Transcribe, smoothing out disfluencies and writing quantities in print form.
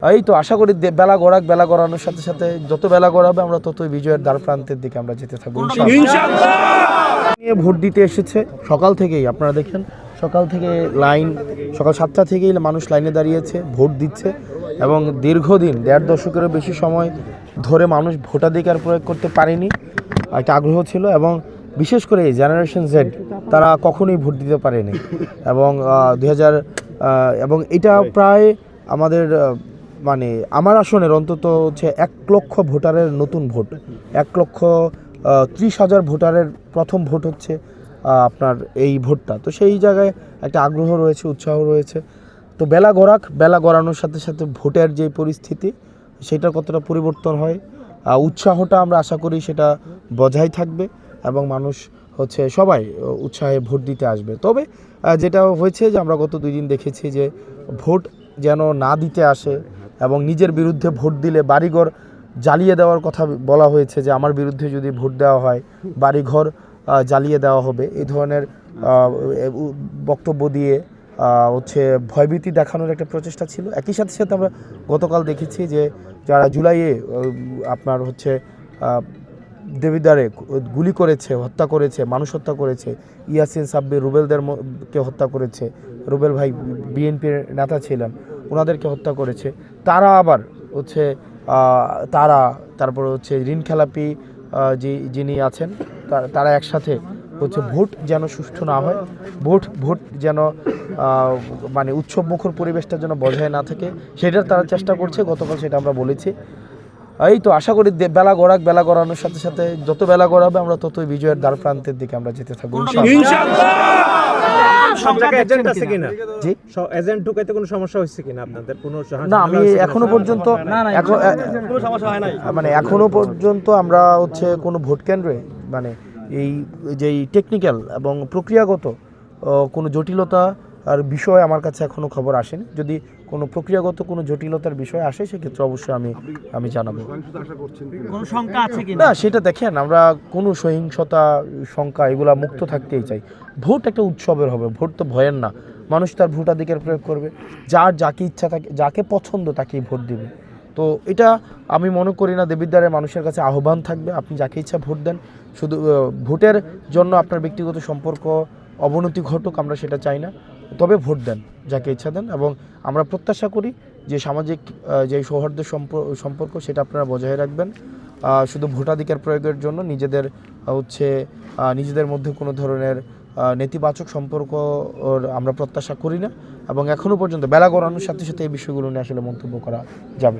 এই তো আশা করি বেলা গড়ানোর সাথে সাথে যত বেলা গড়াবে আমরা ততই বিজয়ের দ্বার প্রান্তের দিকে আমরা যেতে থাকবো ইনশাআল্লাহ। নিয়ে ভোট দিতে এসেছে সকাল থেকেই, আপনারা দেখেন সকাল থেকে লাইন, সকাল 7টা থেকেই মানুষ লাইনে দাঁড়িয়েছে, ভোট দিচ্ছে এবং দীর্ঘদিন 1.5 দশকেরও বেশি সময় ধরে মানুষ ভোটাধিকার প্রয়োগ করতে পারেনি, একটা আগ্রহ ছিল। এবং বিশেষ করে এই জেনারেশন জেড তারা কখনোই ভোট দিতে পারেনি এবং 2000 এবং এটা প্রায় আমাদের মানে আমার আসনের অন্তত হচ্ছে 1 লক্ষ ভোটারের নতুন ভোট, 1,30,000 ভোটারের প্রথম ভোট হচ্ছে আপনার এই ভোটটা। তো সেই জায়গায় একটা আগ্রহ রয়েছে, উৎসাহ রয়েছে। তো বেলা গড়ানোর সাথে সাথে ভোটের যে পরিস্থিতি সেটা কতটা পরিবর্তন হয়, উৎসাহটা আমরা আশা করি সেটা বজায় থাকবে এবং মানুষ হচ্ছে সবাই উৎসাহে ভোট দিতে আসবে। তবে যেটা হয়েছে যে আমরা গত 2 দিন দেখেছি যে ভোট যেন না দিতে আসে এবং নিজের বিরুদ্ধে ভোট দিলে বাড়িঘর জ্বালিয়ে দেওয়ার কথা বলা হয়েছে, যে আমার বিরুদ্ধে যদি ভোট দেওয়া হয় বাড়িঘর জ্বালিয়ে দেওয়া হবে, এই ধরনের বক্তব্য দিয়ে হচ্ছে ভয়ভীতি দেখানোর একটা প্রচেষ্টা ছিল। একই সাথে সাথে আমরা গতকাল দেখেছি যে যারা জুলাইয়ে আপনার হচ্ছে দেবিদ্বারে গুলি করেছে, হত্যা করেছে, মানুষ হত্যা করেছে, ইয়াসিন সাব্বির রুবেলদেরকে হত্যা করেছে, রুবেল ভাই বিএনপির নেতা ছিলেন, ওনাদেরকে হত্যা করেছে, তারা আবার হচ্ছে তারপর হচ্ছে ঋণ খেলাপি যিনি আছেন তারা একসাথে হচ্ছে ভোট যেন সুষ্ঠু না হয়, ভোট যেন মানে উৎসবমুখর পরিবেশটা যেন বজায় না থাকে, সেটার তারা চেষ্টা করছে। গতকাল সেটা আমরা বলেছি। এই তো আশা করি বেলা গড়ানোর সাথে সাথে যত বেলা গড়াবে আমরা ততই বিজয়ের দ্বার প্রান্তের দিকে আমরা যেতে থাকবো ইনশাআল্লাহ। এজেন্ট ঢুকাইতে কোনো সমস্যা হচ্ছে কিনা আপনাদের? না, আমি এখনো পর্যন্ত এখনো পর্যন্ত আমরা হচ্ছে কোনো ভোট কেন্দ্রে মানে এই যেই টেকনিক্যাল এবং প্রক্রিয়াগত কোনো জটিলতা আর বিষয় আমার কাছে এখনো খবর আসেনি। যদি কোনো প্রক্রিয়াগত কোনো জটিলতার বিষয় আসে সেক্ষেত্রে অবশ্যই আমি জানাবো। না, সেটা দেখেন, আমরা কোনো সহিংসতা শঙ্কা এগুলা মুক্ত থাকতেই চাই। ভোট একটা উৎসবের হবে, ভোট তো ভয়ের না। মানুষ তার ভোটাধিকার প্রয়োগ করবে, যাকে ইচ্ছা থাকে, যাকে পছন্দ তাকেই ভোট দেবে। তো এটা আমি মনে করি না, দেবিদ্বারের মানুষের কাছে আহ্বান থাকবে আপনি যাকে ইচ্ছা ভোট দেন, শুধু ভোটের জন্য আপনার ব্যক্তিগত সম্পর্ক অবনতি ঘটুক আমরা সেটা চাই না, তবে ভোট দেন যাকে ইচ্ছা দেন। এবং আমরা প্রত্যাশা করি যে সামাজিক যে সৌহার্দ্য সম্পর্ক সেটা আপনারা বজায় রাখবেন। শুধু ভোটাধিকার প্রয়োগের জন্য নিজেদের মধ্যে কোনো ধরনের নেতিবাচক সম্পর্ক আমরা প্রত্যাশা করি না এবং এখনও পর্যন্ত বেলা গড়ানোর সাথে সাথে এই বিষয়গুলো নিয়ে আসলে মন্তব্য করা যাবে।